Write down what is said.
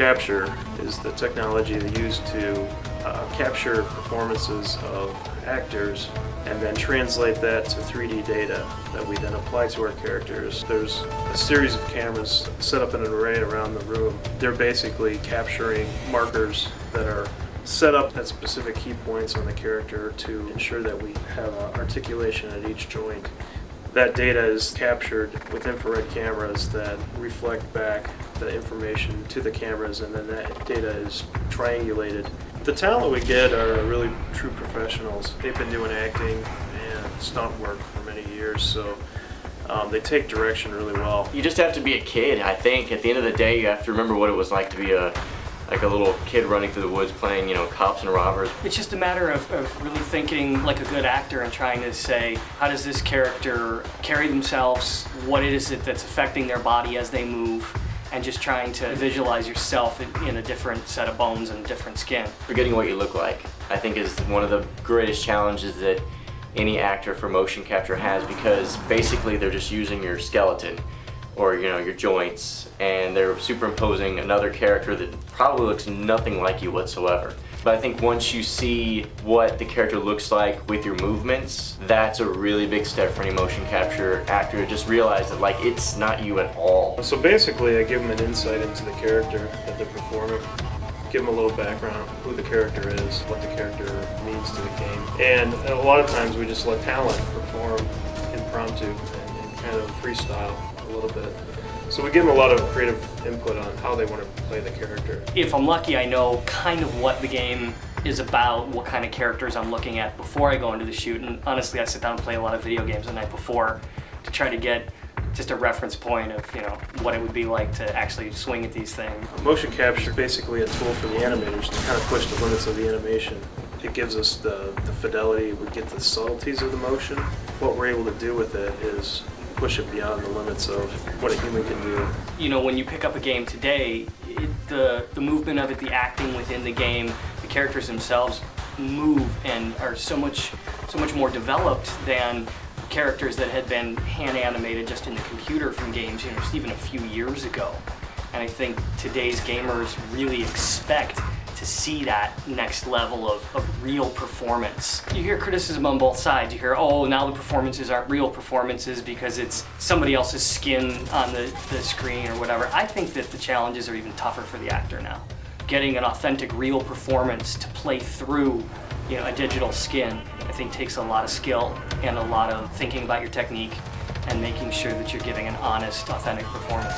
capture is the technology they use to capture performances of actors and then translate that to 3D data that we then apply to our characters. There's a series of cameras set up in an array around the room. They're basically capturing markers that are set up at specific key points on the character to ensure that we have articulation at each joint. That data is captured with infrared cameras that reflect back the information to the cameras, and then that data is triangulated. The talent we get are really true professionals. They've been doing acting and stunt work for many years, so they take direction really well. You just have to be a kid, I think. At the end of the day, you have to remember what it was like to be a little kid running through the woods playing, cops and robbers. It's just a matter of really thinking like a good actor and trying to say, how does this character carry themselves? What is it that's affecting their body as they move? And just trying to visualize yourself in a different set of bones and different skin. Forgetting what you look like, I think, is one of the greatest challenges that any actor for motion capture has, because basically they're just using your skeleton or your joints, and they're superimposing another character that probably looks nothing like you whatsoever. But I think once you see what the character looks like with your movements, that's a really big step for any motion capture actor to just realize that it's not you at all. So basically I give them an insight into the character that they're performing, give them a little background on who the character is, what the character means to the game. And a lot of times we just let talent perform impromptu and kind of freestyle a little bit. So we give them a lot of creative input on how they want to play the character. If I'm lucky, I know kind of what the game is about, what kind of characters I'm looking at before I go into the shoot. And honestly, I sit down and play a lot of video games the night before to try to get just a reference point of what it would be like to actually swing at these things. Motion capture is basically a tool for the animators to kind of push the limits of the animation. It gives us the fidelity, we get the subtleties of the motion. What we're able to do with it is push it beyond the limits of what a human can do. When you pick up a game today, the movement of it, the acting within the game, the characters themselves move and are so much more developed than characters that had been hand animated just in the computer from games, even a few years ago. And I think today's gamers really expect to see that next level of real performance. You hear criticism on both sides. You hear, oh, now the performances aren't real performances because it's somebody else's skin on the screen or whatever. I think that the challenges are even tougher for the actor now. Getting an authentic, real performance to play through a digital skin, I think takes a lot of skill and a lot of thinking about your technique and making sure that you're giving an honest, authentic performance.